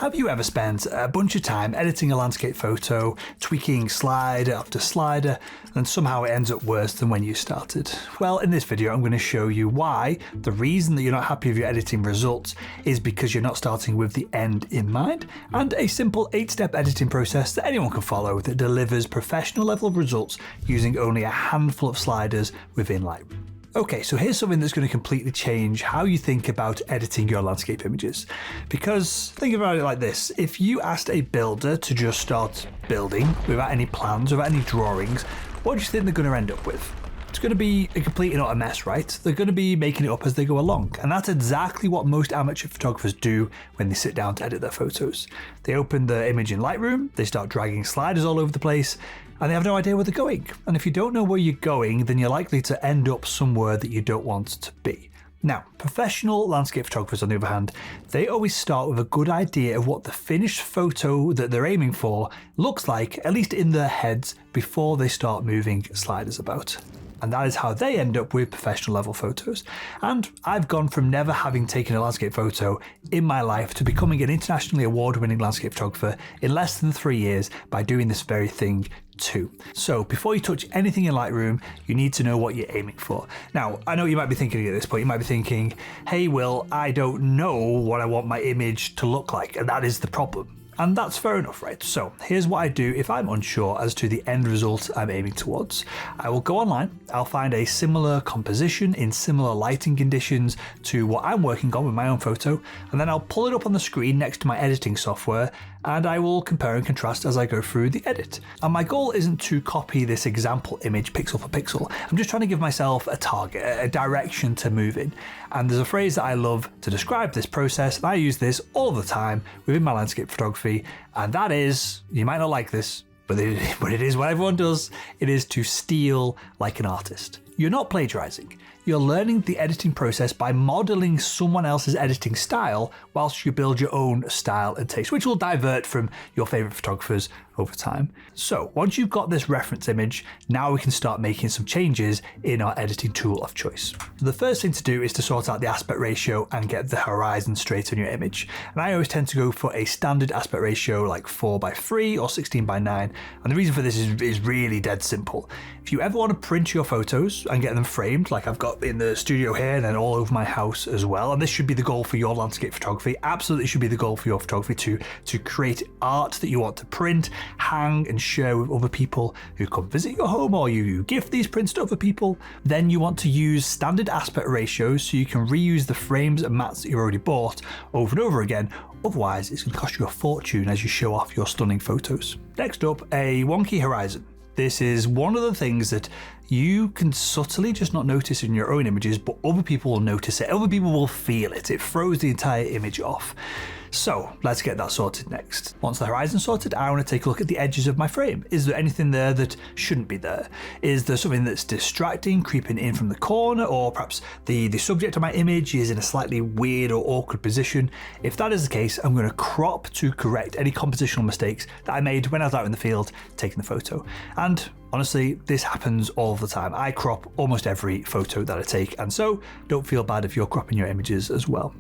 Have you ever spent a bunch of time editing a landscape photo, tweaking slider after slider, and somehow it ends up worse than when you started? Well, in this video I'm going to show you why the reason that you're not happy with your editing results is because you're not starting with the end in mind, and a simple 8-step editing process that anyone can follow that delivers professional level results using only a handful of sliders within Lightroom. Okay, so here's something that's going to completely change how you think about editing your landscape images. Because think about it like this, if you asked a builder to just start building without any plans, without any drawings, what do you think they're going to end up with? It's going to be a complete and utter mess, right? They're going to be making it up as they go along. And that's exactly what most amateur photographers do when they sit down to edit their photos. They open the image in Lightroom, they start dragging sliders all over the place, and they have no idea where they're going. And if you don't know where you're going, then you're likely to end up somewhere that you don't want to be. Now, professional landscape photographers, on the other hand, they always start with a good idea of what the finished photo that they're aiming for looks like, at least in their heads, before they start moving sliders about. And that is how they end up with professional level photos. And I've gone from never having taken a landscape photo in my life to becoming an internationally award-winning landscape photographer in less than 3 years by doing this very thing too. So before you touch anything in Lightroom, you need to know what you're aiming for. Now, I know you might be thinking at this point, you might be thinking, hey Will, I don't know what I want my image to look like, and that is the problem. And that's fair enough, right? So here's what I do if I'm unsure as to the end result I'm aiming towards. I will go online, I'll find a similar composition in similar lighting conditions to what I'm working on with my own photo, and then I'll pull it up on the screen next to my editing software, and I will compare and contrast as I go through the edit. And my goal isn't to copy this example image pixel for pixel. I'm just trying to give myself a target, a direction to move in. And there's a phrase that I love to describe this process, and I use this all the time within my landscape photography, and that is, you might not like this, but it is what everyone does, it is to steal like an artist. You're not plagiarizing. You're learning the editing process by modeling someone else's editing style whilst you build your own style and taste, which will divert from your favorite photographers over time. So once you've got this reference image, now we can start making some changes in our editing tool of choice. So the first thing to do is to sort out the aspect ratio and get the horizon straight on your image. And I always tend to go for a standard aspect ratio like 4:3 or 16:9. And the reason for this is really dead simple. If you ever want to print your photos and get them framed, like I've got in the studio here and then all over my house as well, and this should be the goal for your landscape photography, absolutely should be the goal for your photography to create art that you want to print, hang and share with other people who come visit your home, or you gift these prints to other people, then you want to use standard aspect ratios so you can reuse the frames and mats that you've already bought over and over again. Otherwise, it's going to cost you a fortune as you show off your stunning photos. Next up, a wonky horizon. This is one of the things that you can subtly just not notice in your own images, but other people will notice it. Other people will feel it. It throws the entire image off. So let's get that sorted next. Once the horizon's sorted, I want to take a look at the edges of my frame. Is there anything there that shouldn't be there? Is there something that's distracting, creeping in from the corner, or perhaps the subject of my image is in a slightly weird or awkward position? If that is the case, I'm going to crop to correct any compositional mistakes that I made when I was out in the field taking the photo. And honestly, this happens all the time. I crop almost every photo that I take, and so don't feel bad if you're cropping your images as well.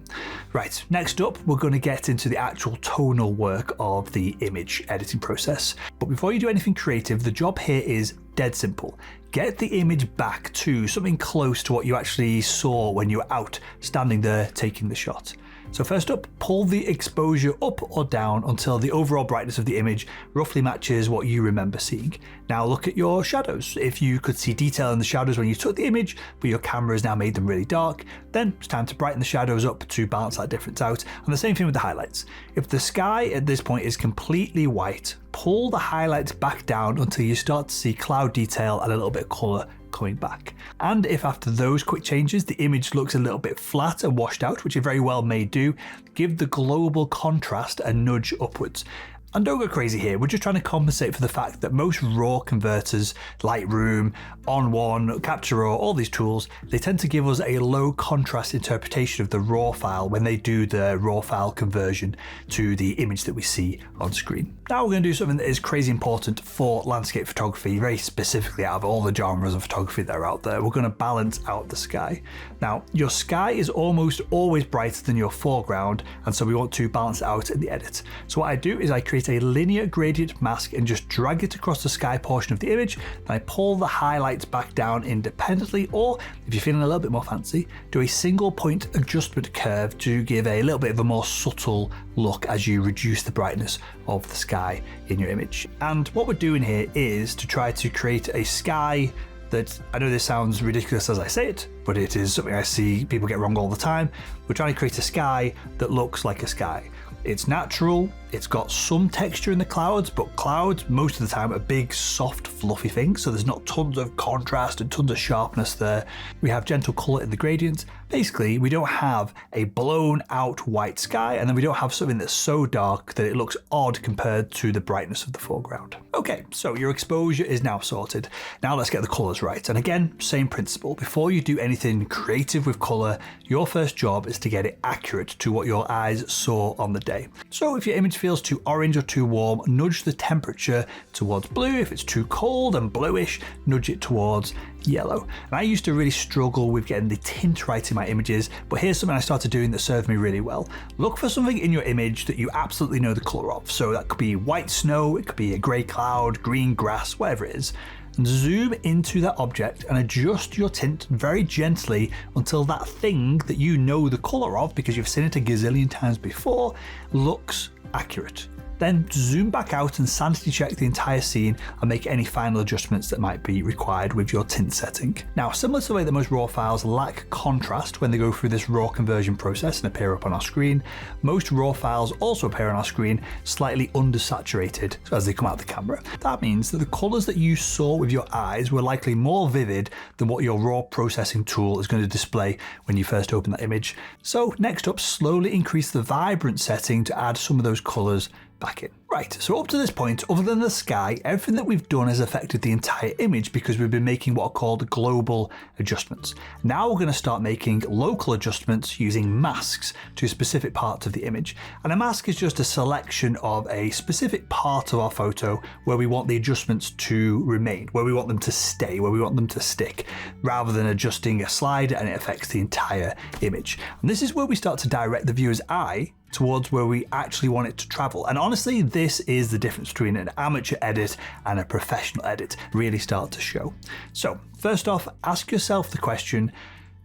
Right, next up, we're going to get into the actual tonal work of the image editing process. But before you do anything creative, the job here is dead simple. Get the image back to something close to what you actually saw when you were out standing there taking the shot. So first up, pull the exposure up or down until the overall brightness of the image roughly matches what you remember seeing. Now look at your shadows. If you could see detail in the shadows when you took the image, but your camera has now made them really dark, then it's time to brighten the shadows up to balance that difference out. And the same thing with the highlights. If the sky at this point is completely white, pull the highlights back down until you start to see cloud detail and a little bit of color coming back. And if after those quick changes the image looks a little bit flat and washed out, which it very well may do, give the global contrast a nudge upwards. And don't go crazy here, we're just trying to compensate for the fact that most RAW converters, Lightroom, On1, Capture Raw, all these tools, they tend to give us a low contrast interpretation of the RAW file when they do the RAW file conversion to the image that we see on screen. Now we're going to do something that is crazy important for landscape photography, very specifically out of all the genres of photography that are out there. We're going to balance out the sky. Now, your sky is almost always brighter than your foreground, and so we want to balance it out in the edit. So what I do is I create a linear gradient mask and just drag it across the sky portion of the image, then I pull the highlights back down independently, or if you're feeling a little bit more fancy, do a single point adjustment curve to give a little bit of a more subtle look as you reduce the brightness of the sky in your image. And what we're doing here is to try to create a sky that, I know this sounds ridiculous as I say it, but it is something I see people get wrong all the time. We're trying to create a sky that looks like a sky. It's natural, it's got some texture in the clouds, but clouds most of the time are big, soft, fluffy things, so there's not tons of contrast and tons of sharpness there. We have gentle colour in the gradient. Basically, we don't have a blown out white sky, and then we don't have something that's so dark that it looks odd compared to the brightness of the foreground. Okay, so your exposure is now sorted. Now let's get the colours right. And again, same principle. Before you do anything creative with colour, your first job is to get it accurate to what your eyes saw on the day. So if your image feels too orange or too warm, nudge the temperature towards blue. If it's too cold and bluish, nudge it towards yellow. And I used to really struggle with getting the tint right in my images, but here's something I started doing that served me really well. Look for something in your image that you absolutely know the colour of. So that could be white snow, it could be a grey cloud, green grass, whatever it is. And zoom into that object and adjust your tint very gently until that thing that you know the colour of, because you've seen it a gazillion times before, looks accurate. Then zoom back out and sanity check the entire scene and make any final adjustments that might be required with your tint setting. Now, similar to the way that most RAW files lack contrast when they go through this RAW conversion process and appear up on our screen, most RAW files also appear on our screen slightly undersaturated as they come out of the camera. That means that the colours that you saw with your eyes were likely more vivid than what your RAW processing tool is going to display when you first open that image. So next up, slowly increase the vibrance setting to add some of those colours back in. Right, so up to this point, other than the sky, everything that we've done has affected the entire image because we've been making what are called global adjustments. Now we're going to start making local adjustments using masks to specific parts of the image. And a mask is just a selection of a specific part of our photo where we want the adjustments to remain, where we want them to stay, where we want them to stick, rather than adjusting a slider and it affects the entire image. And this is where we start to direct the viewer's eye towards where we actually want it to travel. And honestly, this is the difference between an amateur edit and a professional edit really start to show. So first off, ask yourself the question,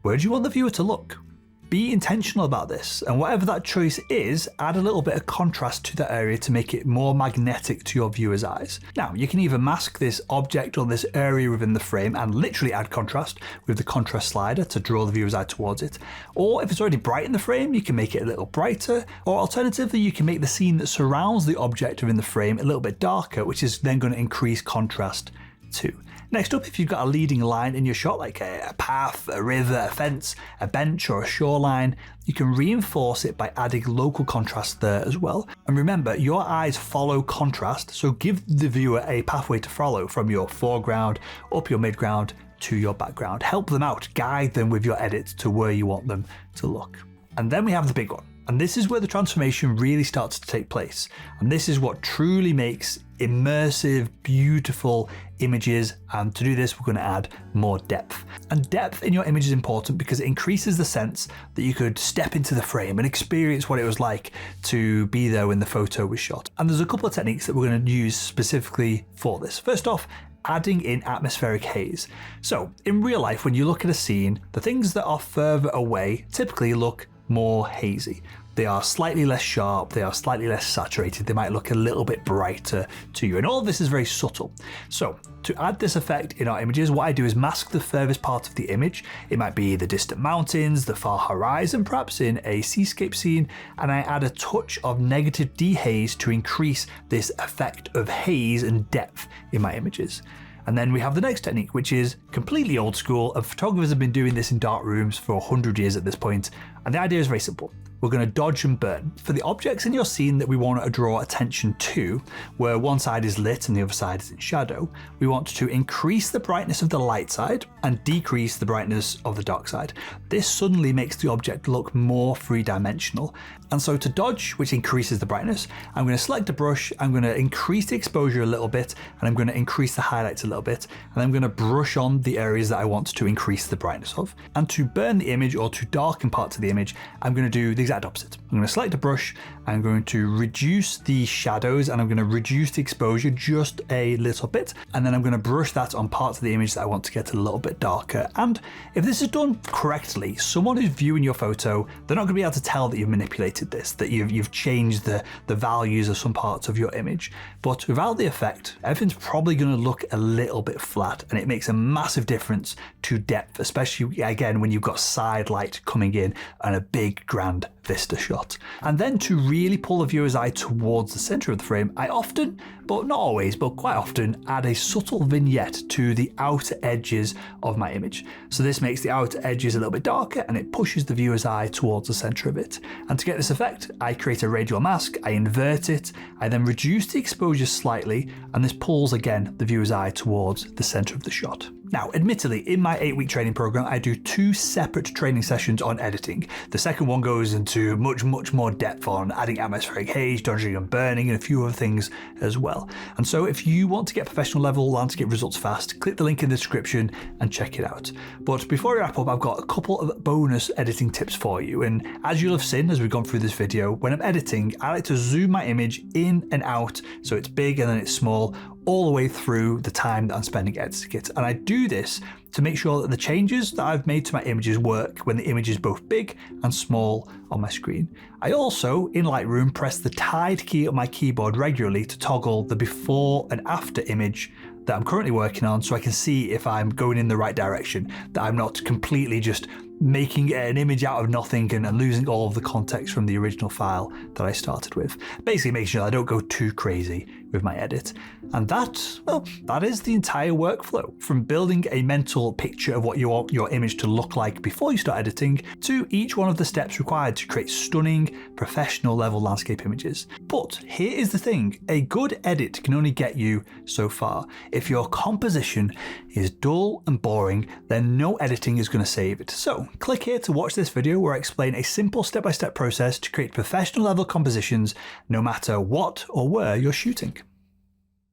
where do you want the viewer to look? Be intentional about this, and whatever that choice is, add a little bit of contrast to that area to make it more magnetic to your viewer's eyes. Now, you can either mask this object or this area within the frame and literally add contrast with the contrast slider to draw the viewer's eye towards it, or if it's already bright in the frame, you can make it a little brighter, or alternatively, you can make the scene that surrounds the object within the frame a little bit darker, which is then going to increase contrast too. Next up, if you've got a leading line in your shot, like a path, a river, a fence, a bench, or a shoreline, you can reinforce it by adding local contrast there as well. And remember, your eyes follow contrast, so give the viewer a pathway to follow from your foreground, up your midground, to your background. Help them out, guide them with your edits to where you want them to look. And then we have the big one. And this is where the transformation really starts to take place. And this is what truly makes immersive, beautiful images. And to do this, we're going to add more depth. And depth in your image is important because it increases the sense that you could step into the frame and experience what it was like to be there when the photo was shot. And there's a couple of techniques that we're going to use specifically for this. First off, adding in atmospheric haze. So in real life, when you look at a scene, the things that are further away typically look more hazy. They are slightly less sharp, they are slightly less saturated, they might look a little bit brighter to you, and all of this is very subtle. So to add this effect in our images, what I do is mask the furthest part of the image. It might be the distant mountains, the far horizon, perhaps in a seascape scene, and I add a touch of negative dehaze to increase this effect of haze and depth in my images. And then we have the next technique, which is completely old school, and photographers have been doing this in dark rooms for 100 years at this point. And the idea is very simple. we're going to dodge and burn. For the objects in your scene that we want to draw attention to, where one side is lit and the other side is in shadow, we want to increase the brightness of the light side and decrease the brightness of the dark side. This suddenly makes the object look more three-dimensional. And so to dodge, which increases the brightness, I'm going to select a brush, I'm going to increase the exposure a little bit, and I'm going to increase the highlights a little bit, and I'm going to brush on the areas that I want to increase the brightness of. And to burn the image or to darken parts of the image, I'm going to do the exact opposite. I'm going to select a brush, I'm going to reduce the shadows, and I'm going to reduce the exposure just a little bit, and then I'm going to brush that on parts of the image that I want to get a little bit darker. And if this is done correctly, someone who's viewing your photo, they're not going to be able to tell that you've manipulated this, that you've changed the values of some parts of your image. But without the effect, everything's probably going to look a little bit flat, and it makes a massive difference to depth, especially again when you've got side light coming in and a big grand vista shot. And then to really pull the viewer's eye towards the center of the frame, I often, but not always, but quite often, add a subtle vignette to the outer edges of my image. So this makes the outer edges a little bit darker and it pushes the viewer's eye towards the center of it. And to get this effect, I create a radial mask, I invert it, I then reduce the exposure slightly, and this pulls again the viewer's eye towards the center of the shot. Now, admittedly, in my 8-week training program, I do 2 separate training sessions on editing. The second one goes into much more depth on adding atmospheric haze, dodging and burning, and a few other things as well. And so if you want to get professional level landscape results fast, click the link in the description and check it out. But before I wrap up, I've got a couple of bonus editing tips for you. And as you'll have seen as we've gone through this video, when I'm editing, I like to zoom my image in and out so it's big and then it's small, all the way through the time that I'm spending editing it. And I do this to make sure that the changes that I've made to my images work when the image is both big and small on my screen. I also, in Lightroom, press the tide key on my keyboard regularly to toggle the before and after image that I'm currently working on, so I can see if I'm going in the right direction, that I'm not completely just making an image out of nothing and losing all of the context from the original file that I started with. Basically making sure I don't go too crazy with my edit. And that, well, that is the entire workflow, from building a mental picture of what you want your image to look like before you start editing, to each one of the steps required to create stunning, professional level landscape images. But here is the thing, a good edit can only get you so far. If your composition is dull and boring, then no editing is going to save it. So click here to watch this video where I explain a simple step-by-step process to create professional level compositions no matter what or where you're shooting.